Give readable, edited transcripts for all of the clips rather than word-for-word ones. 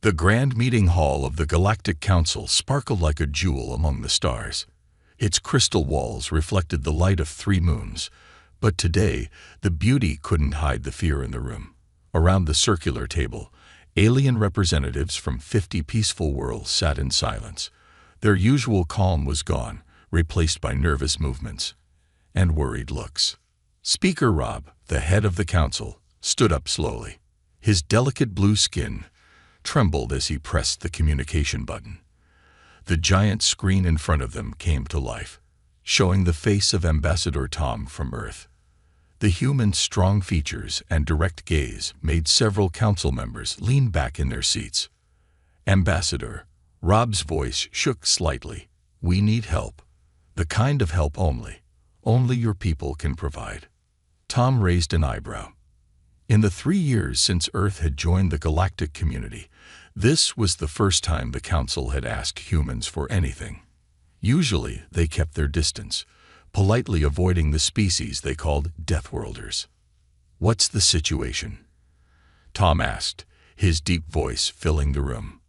The grand meeting hall of the Galactic Council sparkled like a jewel among the stars. Its crystal walls reflected the light of 3 moons, but today the beauty couldn't hide the fear in the room. Around the circular table, alien representatives from 50 peaceful worlds sat in silence. Their usual calm was gone, replaced by nervous movements and worried looks. Speaker Rob, the head of the council, stood up slowly. His delicate blue skin trembled as he pressed the communication button. The giant screen in front of them came to life, showing the face of Ambassador Tom from Earth. The human's strong features and direct gaze made several council members lean back in their seats. Ambassador, Rob's voice shook slightly. We need help. The kind of help only your people can provide. Tom raised an eyebrow. In the 3 years since Earth had joined the galactic community, this was the first time the Council had asked humans for anything. Usually, they kept their distance, politely avoiding the species they called Deathworlders. What's the situation? Tom asked, his deep voice filling the room.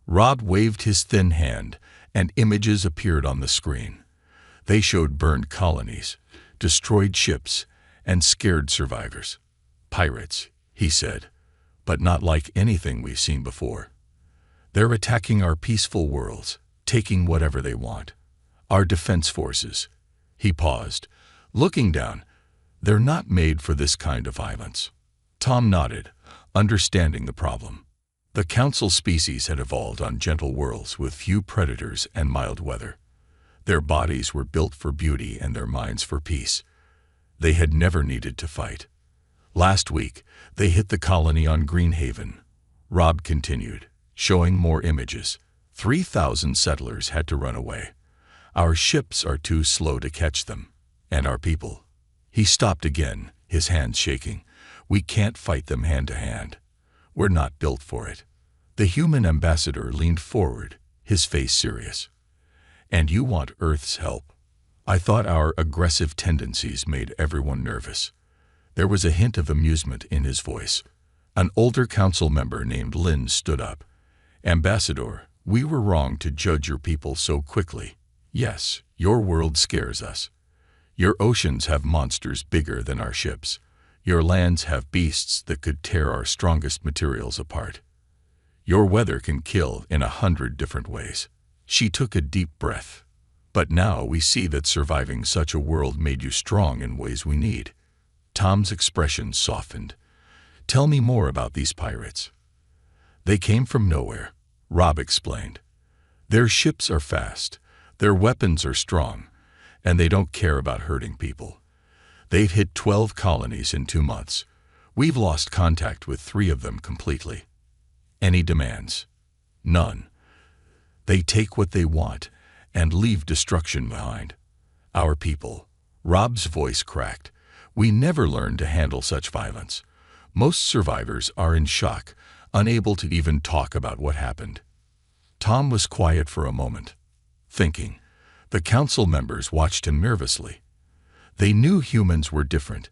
Rob waved his thin hand, and images appeared on the screen. They showed burned colonies, destroyed ships, and scared survivors. Pirates, he said, but not like anything we've seen before. They're attacking our peaceful worlds, taking whatever they want. Our defense forces. He paused, looking down. They're not made for this kind of violence. Tom nodded, understanding the problem. The council species had evolved on gentle worlds with few predators and mild weather. Their bodies were built for beauty and their minds for peace. They had never needed to fight. Last week, they hit the colony on Greenhaven. Rob continued, showing more images. 3,000 settlers had to run away. Our ships are too slow to catch them. And our people. He stopped again, his hands shaking. We can't fight them hand to hand. We're not built for it. The human ambassador leaned forward, his face serious. And you want Earth's help? I thought our aggressive tendencies made everyone nervous. There was a hint of amusement in his voice. An older council member named Lynn stood up. Ambassador, we were wrong to judge your people so quickly. Yes, your world scares us. Your oceans have monsters bigger than our ships. Your lands have beasts that could tear our strongest materials apart. Your weather can kill in 100 different ways. She took a deep breath. But now we see that surviving such a world made you strong in ways we need. Tom's expression softened. Tell me more about these pirates. They came from nowhere, Rob explained. Their ships are fast, their weapons are strong, and they don't care about hurting people. They've hit 12 colonies in 2 months. We've lost contact with 3 of them completely. Any demands? None. They take what they want and leave destruction behind. Our people. Rob's voice cracked. We never learned to handle such violence. Most survivors are in shock, unable to even talk about what happened. Tom was quiet for a moment, thinking. The council members watched him nervously. They knew humans were different.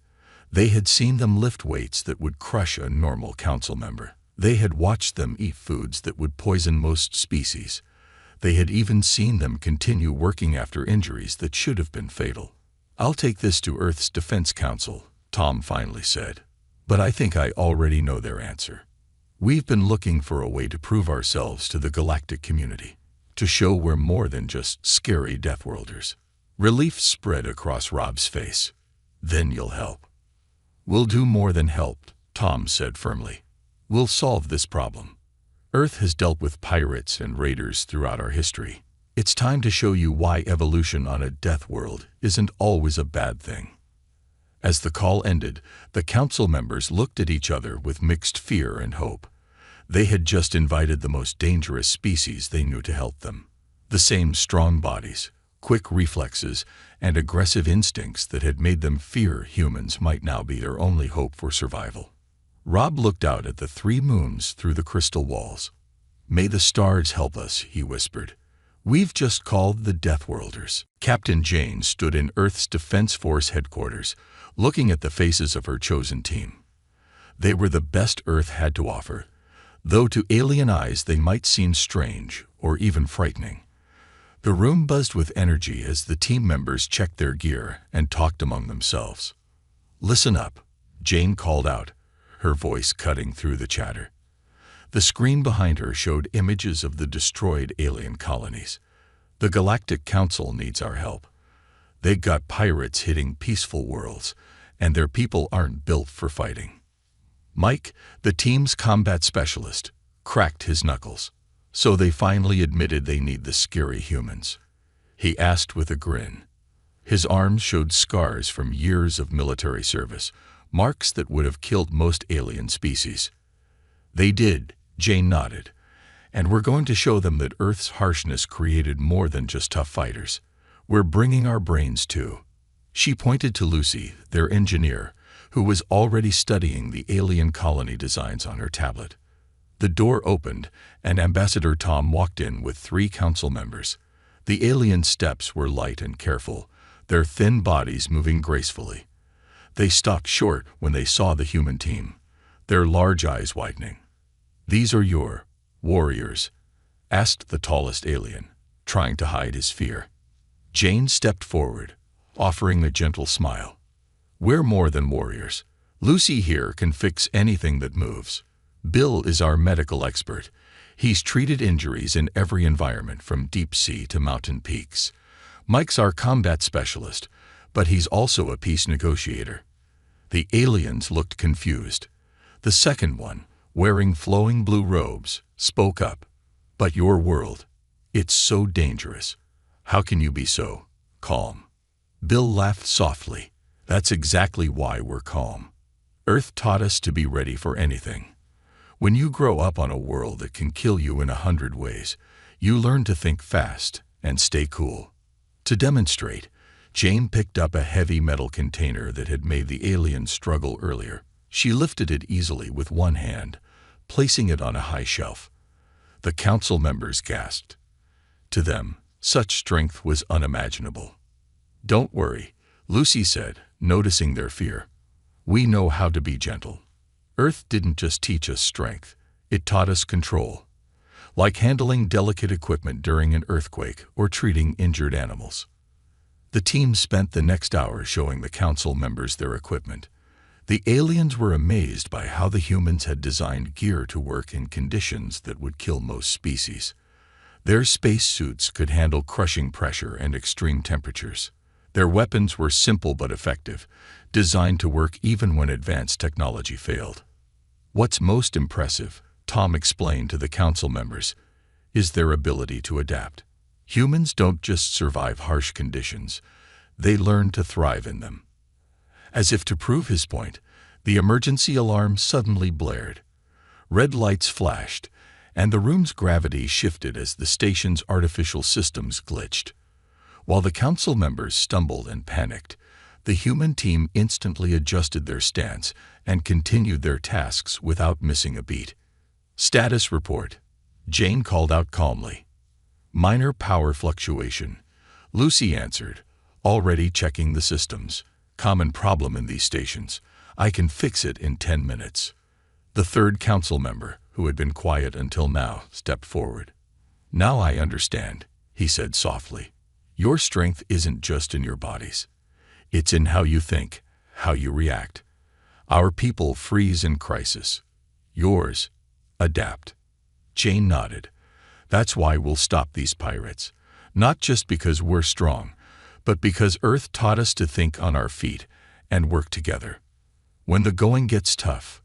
They had seen them lift weights that would crush a normal council member. They had watched them eat foods that would poison most species. They had even seen them continue working after injuries that should have been fatal. I'll take this to Earth's Defense Council, Tom finally said. But I think I already know their answer. We've been looking for a way to prove ourselves to the galactic community, to show we're more than just scary Deathworlders. Relief spread across Rob's face. Then you'll help. We'll do more than help, Tom said firmly. We'll solve this problem. Earth has dealt with pirates and raiders throughout our history. It's time to show you why evolution on a death world isn't always a bad thing. As the call ended, the council members looked at each other with mixed fear and hope. They had just invited the most dangerous species they knew to help them. The same strong bodies, quick reflexes, and aggressive instincts that had made them fear humans might now be their only hope for survival. Rob looked out at the 3 moons through the crystal walls. May the stars help us, he whispered. We've just called the Deathworlders. Captain Jane stood in Earth's Defense Force headquarters, looking at the faces of her chosen team. They were the best Earth had to offer, though to alien eyes they might seem strange or even frightening. The room buzzed with energy as the team members checked their gear and talked among themselves. "Listen up," Jane called out, her voice cutting through the chatter. The screen behind her showed images of the destroyed alien colonies. "The Galactic Council needs our help. They got pirates hitting peaceful worlds, and their people aren't built for fighting." Mike, the team's combat specialist, cracked his knuckles. "So they finally admitted they need the scary humans?" he asked with a grin. His arms showed scars from years of military service, marks that would have killed most alien species. "They did," Jane nodded, "and we're going to show them that Earth's harshness created more than just tough fighters. We're bringing our brains too." She pointed to Lucy, their engineer, who was already studying the alien colony designs on her tablet. The door opened, and Ambassador Tom walked in with 3 council members. The alien steps were light and careful, their thin bodies moving gracefully. They stopped short when they saw the human team, their large eyes widening. "These are your warriors?" asked the tallest alien, trying to hide his fear. Jane stepped forward, offering a gentle smile. "We're more than warriors. Lucy here can fix anything that moves. Bill is our medical expert. He's treated injuries in every environment from deep sea to mountain peaks. Mike's our combat specialist, but he's also a peace negotiator." The aliens looked confused. The second one, wearing flowing blue robes, spoke up. "But your world, it's so dangerous. How can you be so calm?" Bill laughed softly. "That's exactly why we're calm. Earth taught us to be ready for anything. When you grow up on a world that can kill you in 100 ways, you learn to think fast and stay cool." To demonstrate, Jane picked up a heavy metal container that had made the aliens struggle earlier. She lifted it easily with one hand, placing it on a high shelf. The council members gasped. To them, such strength was unimaginable. "Don't worry," Lucy said, noticing their fear. "We know how to be gentle. Earth didn't just teach us strength, it taught us control. Like handling delicate equipment during an earthquake or treating injured animals." The team spent the next hour showing the council members their equipment. The aliens were amazed by how the humans had designed gear to work in conditions that would kill most species. Their space suits could handle crushing pressure and extreme temperatures. Their weapons were simple but effective, designed to work even when advanced technology failed. "What's most impressive," Tom explained to the council members, "is their ability to adapt. Humans don't just survive harsh conditions, they learn to thrive in them." As if to prove his point, the emergency alarm suddenly blared. Red lights flashed, and the room's gravity shifted as the station's artificial systems glitched. While the council members stumbled and panicked, the human team instantly adjusted their stance and continued their tasks without missing a beat. "Status report," Jane called out calmly. "Minor power fluctuation," Lucy answered, already checking the systems. "Common problem in these stations. I can fix it in 10 minutes. The third council member, who had been quiet until now, stepped forward. "Now I understand," he said softly. "Your strength isn't just in your bodies. It's in how you think, how you react. Our people freeze in crisis. Yours, adapt." Jane nodded. "That's why we'll stop these pirates. Not just because we're strong, but because Earth taught us to think on our feet and work together. When the going gets tough,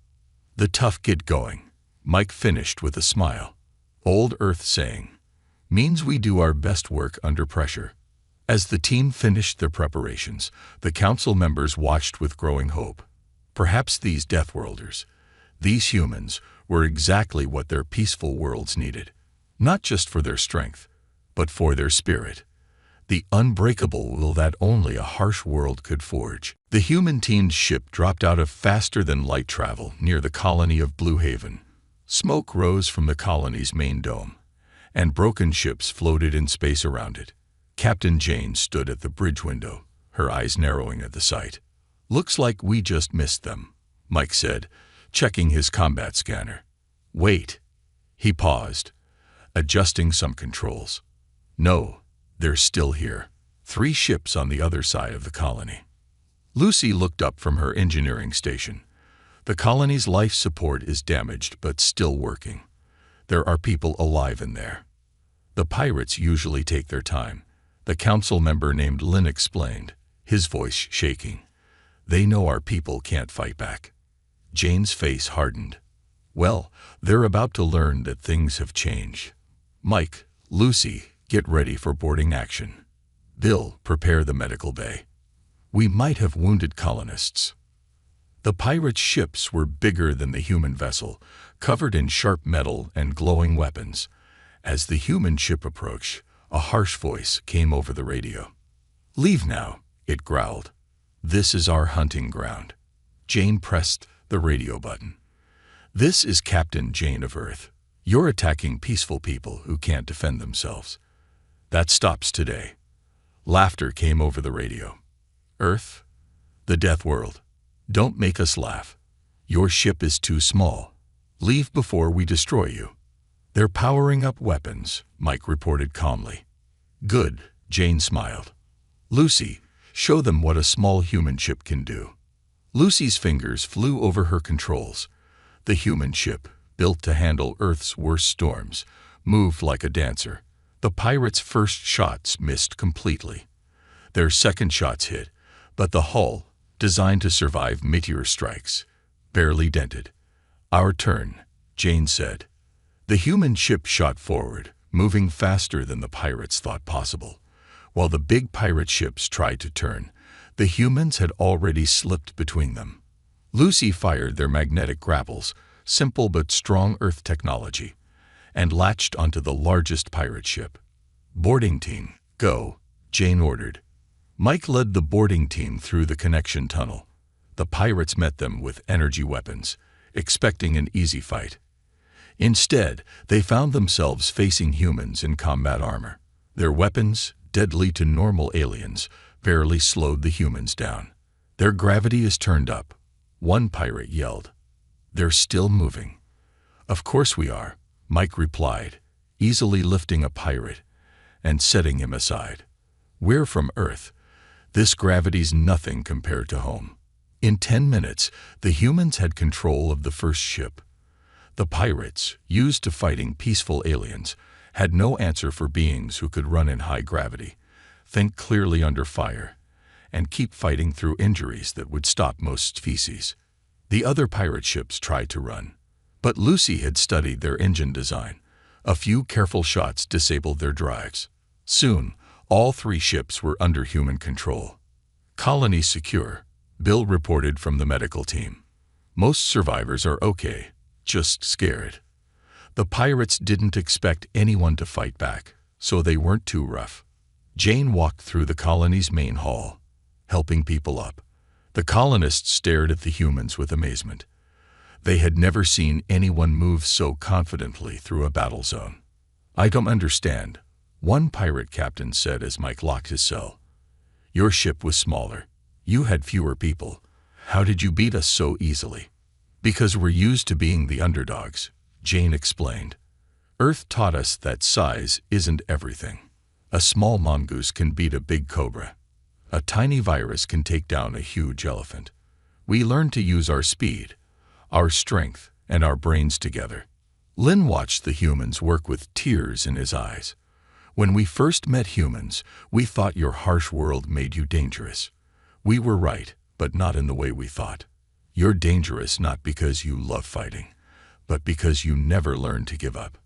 the tough get going," Mike finished with a smile. "Old Earth saying. Means we do our best work under pressure." As the team finished their preparations, the council members watched with growing hope. Perhaps these Deathworlders, these humans, were exactly what their peaceful worlds needed. Not just for their strength, but for their spirit. The unbreakable will that only a harsh world could forge. The human team's ship dropped out of faster-than-light travel near the colony of Blue Haven. Smoke rose from the colony's main dome, and broken ships floated in space around it. Captain Jane stood at the bridge window, her eyes narrowing at the sight. "Looks like we just missed them," Mike said, checking his combat scanner. "Wait," He paused, adjusting some controls. No, they're still here. 3 ships on the other side of the colony. Lucy looked up from her engineering station. The colony's life support is damaged but still working. There are people alive in there. The pirates usually take their time, the council member named Lynn explained, his voice shaking. They know our people can't fight back. Jane's face hardened. Well, they're about to learn that things have changed. Mike, Lucy, get ready for boarding action. Bill, prepare the medical bay. We might have wounded colonists. The pirates' ships were bigger than the human vessel, covered in sharp metal and glowing weapons. As the human ship approached, a harsh voice came over the radio. Leave now, it growled. This is our hunting ground. Jane pressed the radio button. This is Captain Jane of Earth. You're attacking peaceful people who can't defend themselves. That stops today. Laughter came over the radio. Earth? The Death World. Don't make us laugh. Your ship is too small. Leave before we destroy you. They're powering up weapons, Mike reported calmly. Good, Jane smiled. Lucy, show them what a small human ship can do. Lucy's fingers flew over her controls. The human ship, built to handle Earth's worst storms, moved like a dancer. The pirates' first shots missed completely. Their second shots hit, but the hull, designed to survive meteor strikes, barely dented. Our turn, Jane said. The human ship shot forward, moving faster than the pirates thought possible. While the big pirate ships tried to turn, the humans had already slipped between them. Lucy fired their magnetic grapples, simple but strong Earth technology, and latched onto the largest pirate ship. Boarding team, go, Jane ordered. Mike led the boarding team through the connection tunnel. The pirates met them with energy weapons, expecting an easy fight. Instead, they found themselves facing humans in combat armor. Their weapons, deadly to normal aliens, barely slowed the humans down. Their gravity is turned up, one pirate yelled. They're still moving. Of course we are, Mike replied, easily lifting a pirate and setting him aside. We're from Earth. This gravity's nothing compared to home. In 10 minutes, the humans had control of the first ship. The pirates, used to fighting peaceful aliens, had no answer for beings who could run in high gravity, think clearly under fire, and keep fighting through injuries that would stop most species. The other pirate ships tried to run, but Lucy had studied their engine design. A few careful shots disabled their drives. Soon, all 3 ships were under human control. Colony secure, Bill reported from the medical team. Most survivors are okay, just scared. The pirates didn't expect anyone to fight back, so they weren't too rough. Jane walked through the colony's main hall, helping people up. The colonists stared at the humans with amazement. They had never seen anyone move so confidently through a battle zone. I don't understand, one pirate captain said as Mike locked his cell. Your ship was smaller. You had fewer people. How did you beat us so easily? Because we're used to being the underdogs, Jane explained. Earth taught us that size isn't everything. A small mongoose can beat a big cobra. A tiny virus can take down a huge elephant. We learned to use our speed, our strength, and our brains together. Lynn watched the humans work with tears in his eyes. When we first met humans, we thought your harsh world made you dangerous. We were right, but not in the way we thought. You're dangerous not because you love fighting, but because you never learned to give up.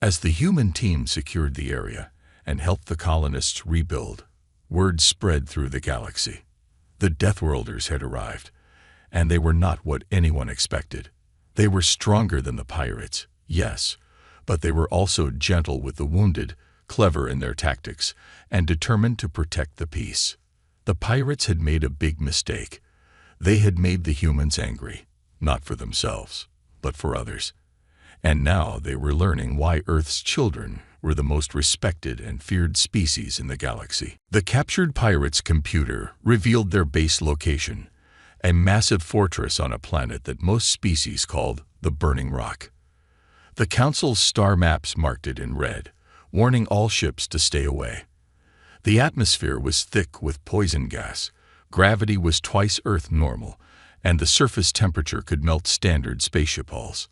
As the human team secured the area and helped the colonists rebuild, word spread through the galaxy. The Deathworlders had arrived, and they were not what anyone expected. They were stronger than the pirates, yes, but they were also gentle with the wounded, clever in their tactics, and determined to protect the peace. The pirates had made a big mistake. They had made the humans angry, not for themselves, but for others. And now they were learning why Earth's children were the most respected and feared species in the galaxy. The captured pirates' computer revealed their base location, a massive fortress on a planet that most species called the Burning Rock. The Council's star maps marked it in red, warning all ships to stay away. The atmosphere was thick with poison gas, gravity was twice Earth normal, and the surface temperature could melt standard spaceship hulls.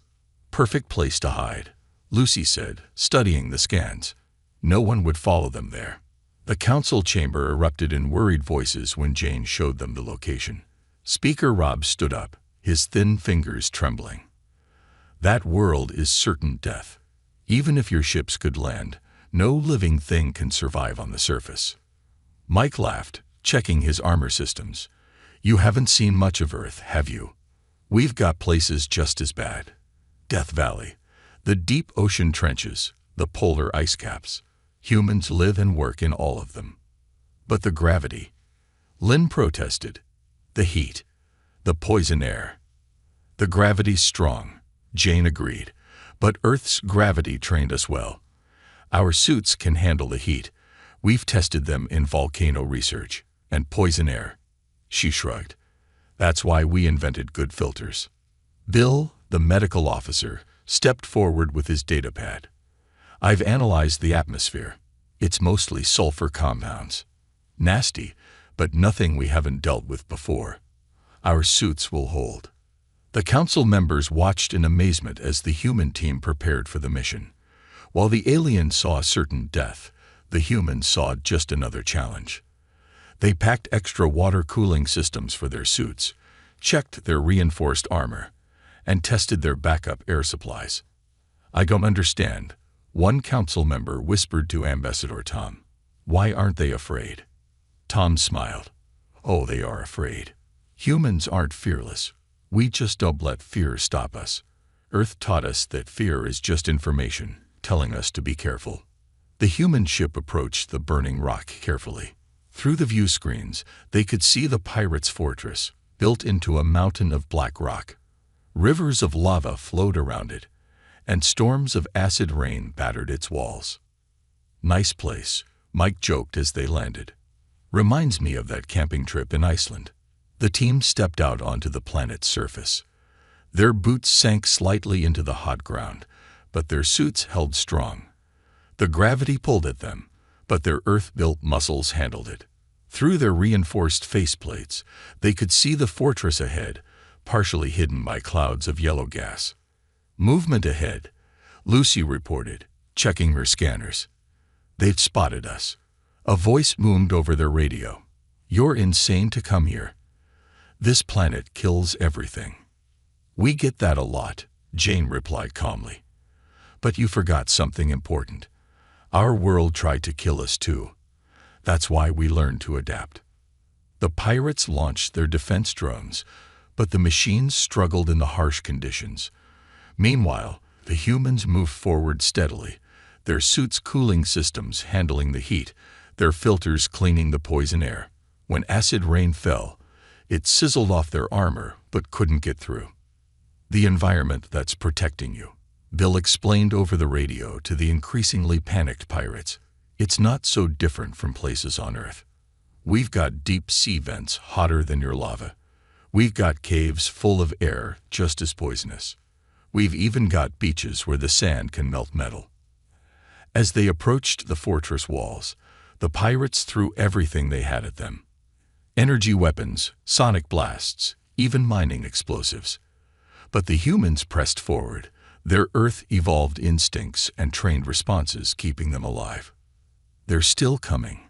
Perfect place to hide, Lucy said, studying the scans. No one would follow them there. The council chamber erupted in worried voices when Jane showed them the location. Speaker Rob stood up, his thin fingers trembling. That world is certain death. Even if your ships could land, no living thing can survive on the surface. Mike laughed, checking his armor systems. You haven't seen much of Earth, have you? We've got places just as bad. Death Valley, the deep ocean trenches, the polar ice caps. Humans live and work in all of them. But the gravity. Lynn protested. The heat. The poison air. The gravity's strong, Jane agreed. But Earth's gravity trained us well. Our suits can handle the heat. We've tested them in volcano research. And poison air. She shrugged. That's why we invented good filters. Bill, the medical officer, stepped forward with his datapad. I've analyzed the atmosphere. It's mostly sulfur compounds. Nasty, but nothing we haven't dealt with before. Our suits will hold. The council members watched in amazement as the human team prepared for the mission. While the aliens saw certain death, the humans saw just another challenge. They packed extra water cooling systems for their suits, checked their reinforced armor, and tested their backup air supplies. I don't understand, one council member whispered to Ambassador Tom. Why aren't they afraid? Tom smiled. Oh, they are afraid. Humans aren't fearless. We just don't let fear stop us. Earth taught us that fear is just information, telling us to be careful. The human ship approached the burning rock carefully. Through the view screens, they could see the pirates' fortress, built into a mountain of black rock. Rivers of lava flowed around it, and storms of acid rain battered its walls. Nice place, Mike joked as they landed. Reminds me of that camping trip in Iceland. The team stepped out onto the planet's surface. Their boots sank slightly into the hot ground, but their suits held strong. The gravity pulled at them, but their Earth-built muscles handled it. Through their reinforced faceplates, they could see the fortress ahead, partially hidden by clouds of yellow gas. Movement ahead, Lucy reported, checking her scanners. They've spotted us. A voice boomed over their radio. You're insane to come here. This planet kills everything. We get that a lot, Jane replied calmly. But you forgot something important. Our world tried to kill us too. That's why we learned to adapt. The pirates launched their defense drones, but the machines struggled in the harsh conditions. Meanwhile, the humans moved forward steadily, their suits' cooling systems handling the heat, their filters cleaning the poison air. When acid rain fell, it sizzled off their armor but couldn't get through. The environment that's protecting you, Bill explained over the radio to the increasingly panicked pirates. It's not so different from places on Earth. We've got deep sea vents hotter than your lava. We've got caves full of air just as poisonous. We've even got beaches where the sand can melt metal. As they approached the fortress walls, the pirates threw everything they had at them. Energy weapons, sonic blasts, even mining explosives. But the humans pressed forward, their Earth-evolved instincts and trained responses keeping them alive. They're still coming.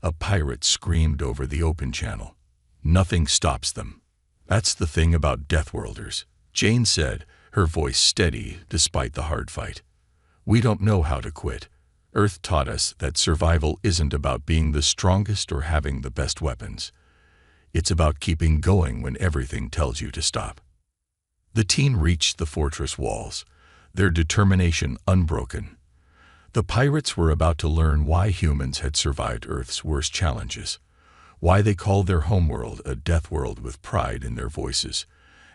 A pirate screamed over the open channel. Nothing stops them. That's the thing about Deathworlders, Jane said, her voice steady despite the hard fight. We don't know how to quit. Earth taught us that survival isn't about being the strongest or having the best weapons. It's about keeping going when everything tells you to stop. The team reached the fortress walls, their determination unbroken. The pirates were about to learn why humans had survived Earth's worst challenges, why they called their homeworld a death world with pride in their voices,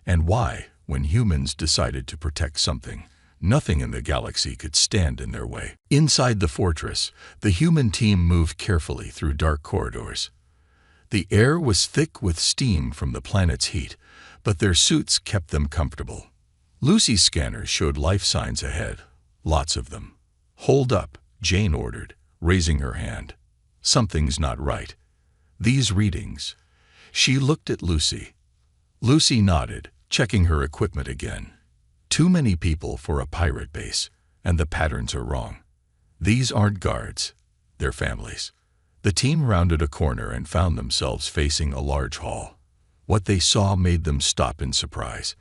and why, when humans decided to protect something, nothing in the galaxy could stand in their way. Inside the fortress, the human team moved carefully through dark corridors. The air was thick with steam from the planet's heat, but their suits kept them comfortable. Lucy's scanner showed life signs ahead, lots of them. "Hold up," Jane ordered, raising her hand. "Something's not right. These readings." She looked at Lucy. Lucy nodded, checking her equipment again. "Too many people for a pirate base, and the patterns are wrong. These aren't guards, they're families." The team rounded a corner and found themselves facing a large hall. What they saw made them stop in surprise.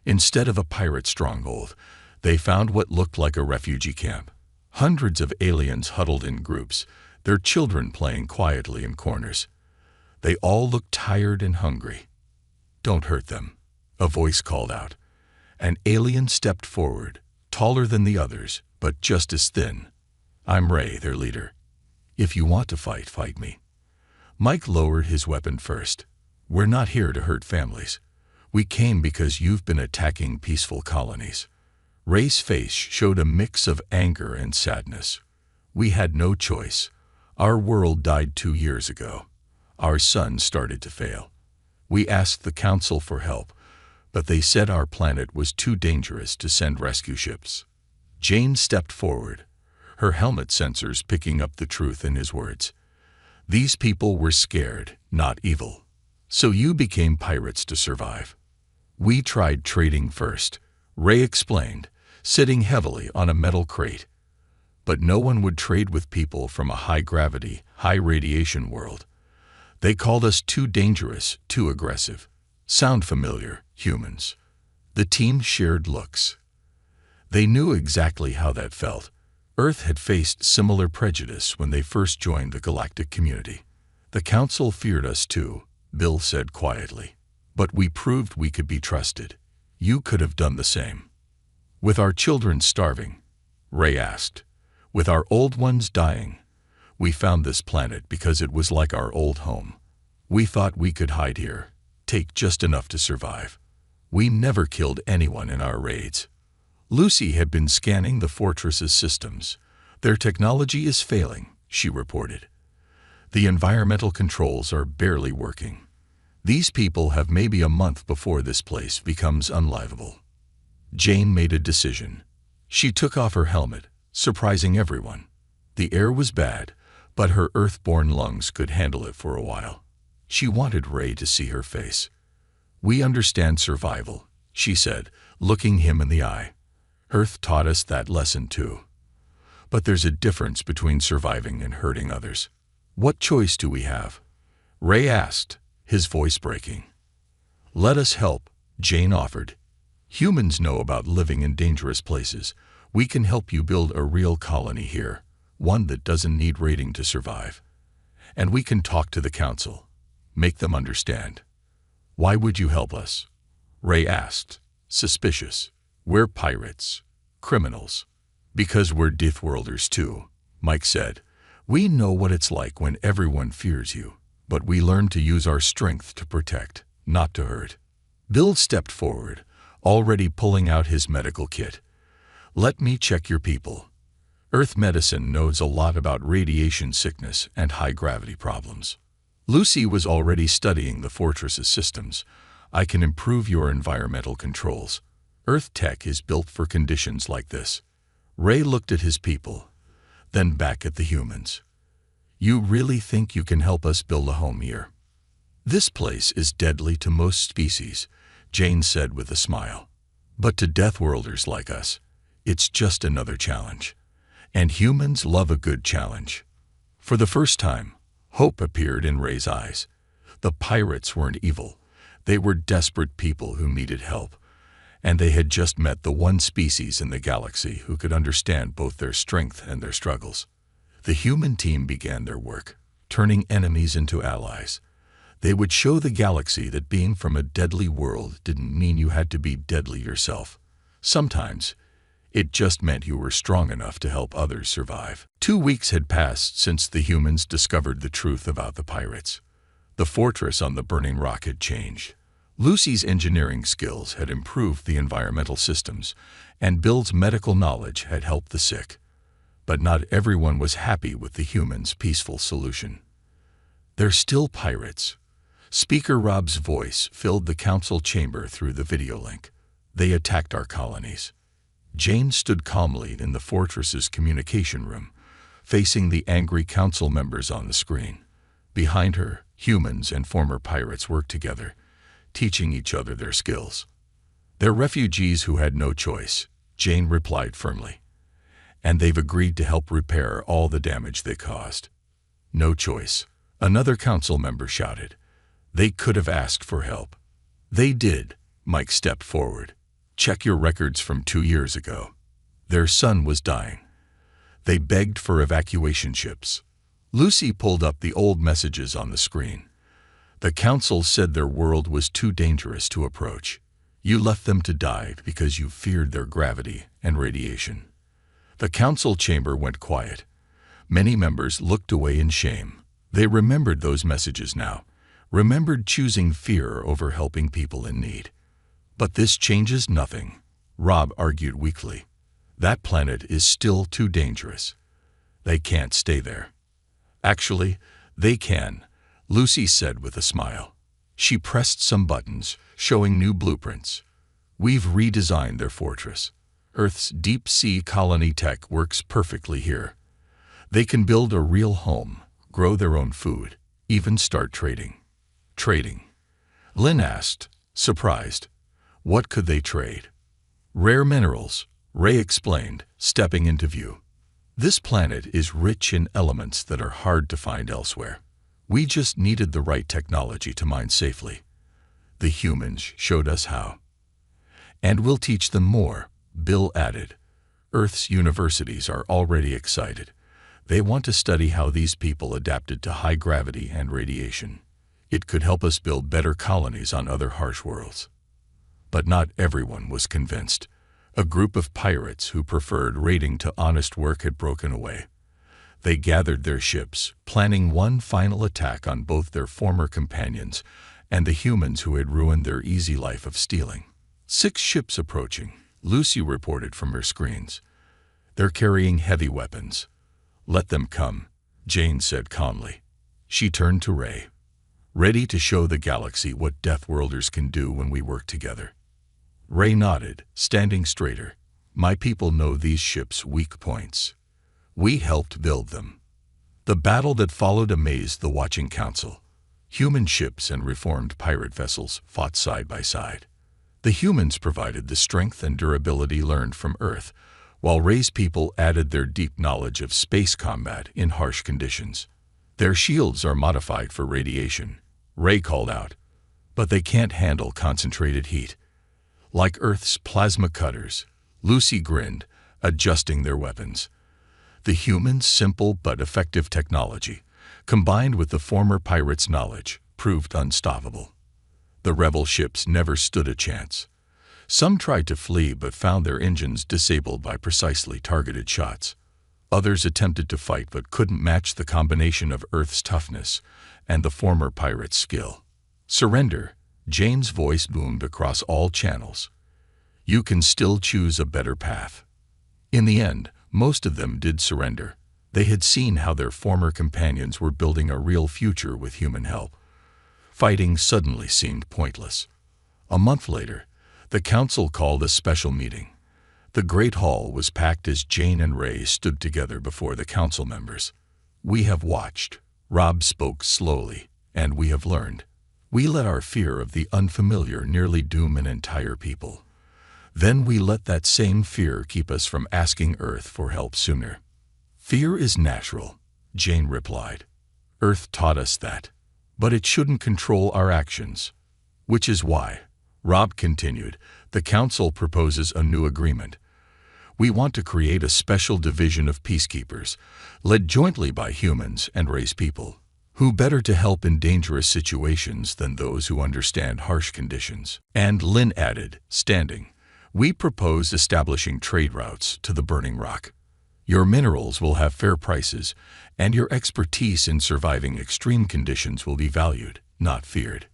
Instead of a pirate stronghold, they found what looked like a refugee camp. Hundreds of aliens huddled in groups, their children playing quietly in corners. They all looked tired and hungry. "Don't hurt them," a voice called out. An alien stepped forward, taller than the others, but just as thin. "I'm Ray, their leader. If you want to fight, fight me." Mike lowered his weapon first. "We're not here to hurt families. We came because you've been attacking peaceful colonies." Ray's face showed a mix of anger and sadness. "We had no choice. Our world died 2 years ago. Our sun started to fail. We asked the Council for help, but they said our planet was too dangerous to send rescue ships." Jane stepped forward, her helmet sensors picking up the truth in his words. "These people were scared, not evil. So you became pirates to survive." "We tried trading first," Ray explained, sitting heavily on a metal crate. "But no one would trade with people from a high-gravity, high-radiation world. They called us too dangerous, too aggressive. Sound familiar, humans?" The team shared looks. They knew exactly how that felt. Earth had faced similar prejudice when they first joined the galactic community. "The Council feared us too," Bill said quietly. "But we proved we could be trusted. You could have done the same." "With our children starving?" Ray asked. "With our old ones dying? We found this planet because it was like our old home. We thought we could hide here, take just enough to survive. We never killed anyone in our raids." Lucy had been scanning the fortress's systems. "Their technology is failing," she reported. "The environmental controls are barely working. These people have maybe a month before this place becomes unlivable." Jane made a decision. She took off her helmet, surprising everyone. The air was bad, but her Earth-born lungs could handle it for a while. She wanted Ray to see her face. "We understand survival," she said, looking him in the eye. "Earth taught us that lesson too. But there's a difference between surviving and hurting others." "What choice do we have?" Ray asked, his voice breaking. "Let us help," Jane offered. "Humans know about living in dangerous places. We can help you build a real colony here, one that doesn't need raiding to survive. And we can talk to the Council, make them understand." "Why would you help us?" Ray asked, suspicious. "We're pirates, criminals." "Because we're Deathworlders too," Mike said. "We know what it's like when everyone fears you, but we learn to use our strength to protect, not to hurt." Bill stepped forward, already pulling out his medical kit. "Let me check your people. Earth medicine knows a lot about radiation sickness and high-gravity problems." Lucy was already studying the fortress's systems. "I can improve your environmental controls. Earth tech is built for conditions like this." Ray looked at his people, then back at the humans. "You really think you can help us build a home here?" "This place is deadly to most species," Jane said with a smile. "But to Deathworlders like us, it's just another challenge. And humans love a good challenge." For the first time, hope appeared in Ray's eyes. The pirates weren't evil. They were desperate people who needed help. And they had just met the one species in the galaxy who could understand both their strength and their struggles. The human team began their work, turning enemies into allies. They would show the galaxy that being from a deadly world didn't mean you had to be deadly yourself. Sometimes, it just meant you were strong enough to help others survive. 2 weeks had passed since the humans discovered the truth about the pirates. The fortress on the burning rock had changed. Lucy's engineering skills had improved the environmental systems, and Bill's medical knowledge had helped the sick. But not everyone was happy with the humans' peaceful solution. "They're still pirates." Speaker Rob's voice filled the council chamber through the video link. They attacked our colonies. Jane stood calmly in the fortress's communication room, facing the angry council members on the screen. Behind her, humans and former pirates worked together, teaching each other their skills. "They're refugees who had no choice," Jane replied firmly. "And they've agreed to help repair all the damage they caused." "No choice," another council member shouted. "They could have asked for help." "They did," Mike stepped forward. "Check your records from 2 years ago. Their son was dying. They begged for evacuation ships." Lucy pulled up the old messages on the screen. "The council said their world was too dangerous to approach. You left them to die because you feared their gravity and radiation." The council chamber went quiet. Many members looked away in shame. They remembered those messages now, remembered choosing fear over helping people in need. "But this changes nothing," Rob argued weakly. "That planet is still too dangerous. They can't stay there." "Actually, they can," Lucy said with a smile. She pressed some buttons, showing new blueprints. "We've redesigned their fortress. Earth's deep-sea colony tech works perfectly here. They can build a real home, grow their own food, even start trading." "Trading?" Lynn asked, surprised. "What could they trade?" "Rare minerals," Ray explained, stepping into view. "This planet is rich in elements that are hard to find elsewhere. We just needed the right technology to mine safely. The humans showed us how. And we'll teach them more," Bill added. "Earth's universities are already excited. They want to study how these people adapted to high gravity and radiation. It could help us build better colonies on other harsh worlds." But not everyone was convinced. A group of pirates who preferred raiding to honest work had broken away. They gathered their ships, planning one final attack on both their former companions and the humans who had ruined their easy life of stealing. 6 ships approaching, Lucy reported from her screens. "They're carrying heavy weapons." "Let them come," Jane said calmly. She turned to Ray. "Ready to show the galaxy what Deathworlders can do when we work together?" Ray nodded, standing straighter. "My people know these ships' weak points. We helped build them." The battle that followed amazed the watching council. Human ships and reformed pirate vessels fought side by side. The humans provided the strength and durability learned from Earth, while Ray's people added their deep knowledge of space combat in harsh conditions. "Their shields are modified for radiation," Ray called out, "but they can't handle concentrated heat. Like Earth's plasma cutters," Lucy grinned, adjusting their weapons. The humans' simple but effective technology, combined with the former pirates' knowledge, proved unstoppable. The rebel ships never stood a chance. Some tried to flee but found their engines disabled by precisely targeted shots. Others attempted to fight but couldn't match the combination of Earth's toughness and the former pirates' skill. "Surrender," Jane's voice boomed across all channels. "You can still choose a better path." In the end, most of them did surrender. They had seen how their former companions were building a real future with human help. Fighting suddenly seemed pointless. A month later, the council called a special meeting. The great hall was packed as Jane and Ray stood together before the council members. "We have watched," Rob spoke slowly, "and we have learned. We let our fear of the unfamiliar nearly doom an entire people. Then we let that same fear keep us from asking Earth for help sooner." "Fear is natural," Jane replied. "Earth taught us that. But it shouldn't control our actions. Which is why," Rob continued, "the council proposes a new agreement. We want to create a special division of peacekeepers, led jointly by humans and race people. Who better to help in dangerous situations than those who understand harsh conditions?" And Lynn added, standing, "We propose establishing trade routes to the Burning Rock. Your minerals will have fair prices, and your expertise in surviving extreme conditions will be valued, not feared."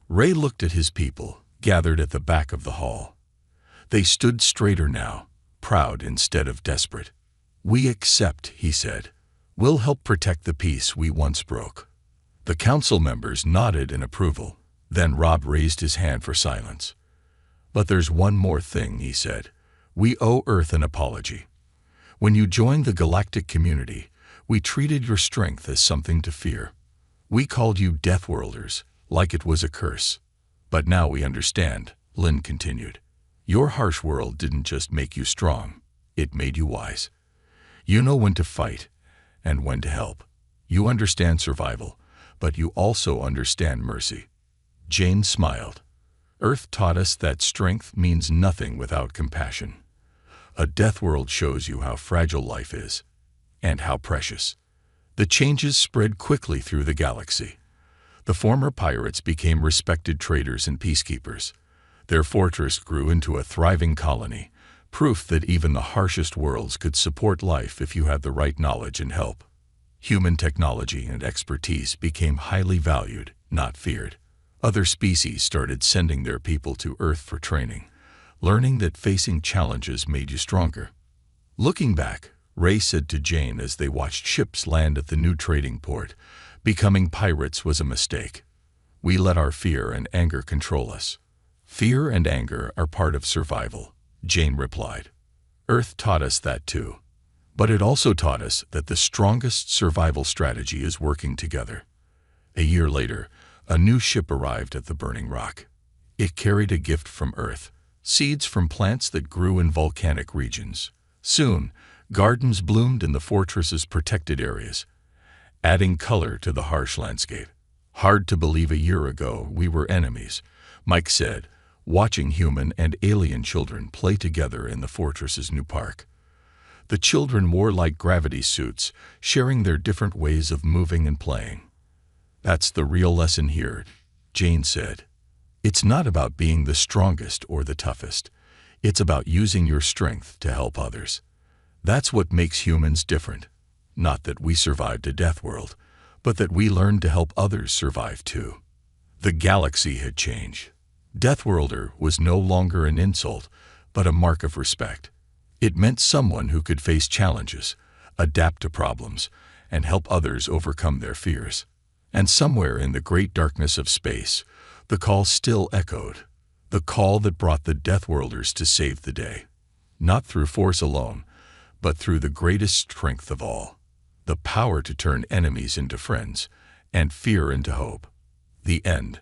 Ray looked at his people, gathered at the back of the hall. They stood straighter now, proud instead of desperate. "We accept," he said. "We'll help protect the peace we once broke." The council members nodded in approval. Then Rob raised his hand for silence. But there's one more thing, he said. We owe Earth an apology. When you joined the galactic community, we treated your strength as something to fear. We called you Deathworlders, like it was a curse. But now we understand, Lynn continued. Your harsh world didn't just make you strong, it made you wise. You know when to fight and when to help. You understand survival, but you also understand mercy. Jane smiled. Earth taught us that strength means nothing without compassion. A death world shows you how fragile life is, and how precious. The changes spread quickly through the galaxy. The former pirates became respected traders and peacekeepers. Their fortress grew into a thriving colony, proof that even the harshest worlds could support life if you had the right knowledge and help. Human technology and expertise became highly valued, not feared. Other species started sending their people to Earth for training, learning that facing challenges made you stronger. Looking back, Ray said to Jane as they watched ships land at the new trading port, becoming pirates was a mistake. We let our fear and anger control us. Fear and anger are part of survival, Jane replied. Earth taught us that too. But it also taught us that the strongest survival strategy is working together. A year later, a new ship arrived at the Burning Rock. It carried a gift from Earth, seeds from plants that grew in volcanic regions. Soon, gardens bloomed in the fortress's protected areas, adding color to the harsh landscape. Hard to believe a year ago we were enemies, Mike said, watching human and alien children play together in the fortress's new park. The children wore light gravity suits, sharing their different ways of moving and playing. That's the real lesson here, Jane said. It's not about being the strongest or the toughest. It's about using your strength to help others. That's what makes humans different. Not that we survived a death world, but that we learned to help others survive too. The galaxy had changed. Deathworlder was no longer an insult, but a mark of respect. It meant someone who could face challenges, adapt to problems, and help others overcome their fears. And somewhere in the great darkness of space, the call still echoed. The call that brought the Deathworlders to save the day. Not through force alone, but through the greatest strength of all. The power to turn enemies into friends, and fear into hope. The end.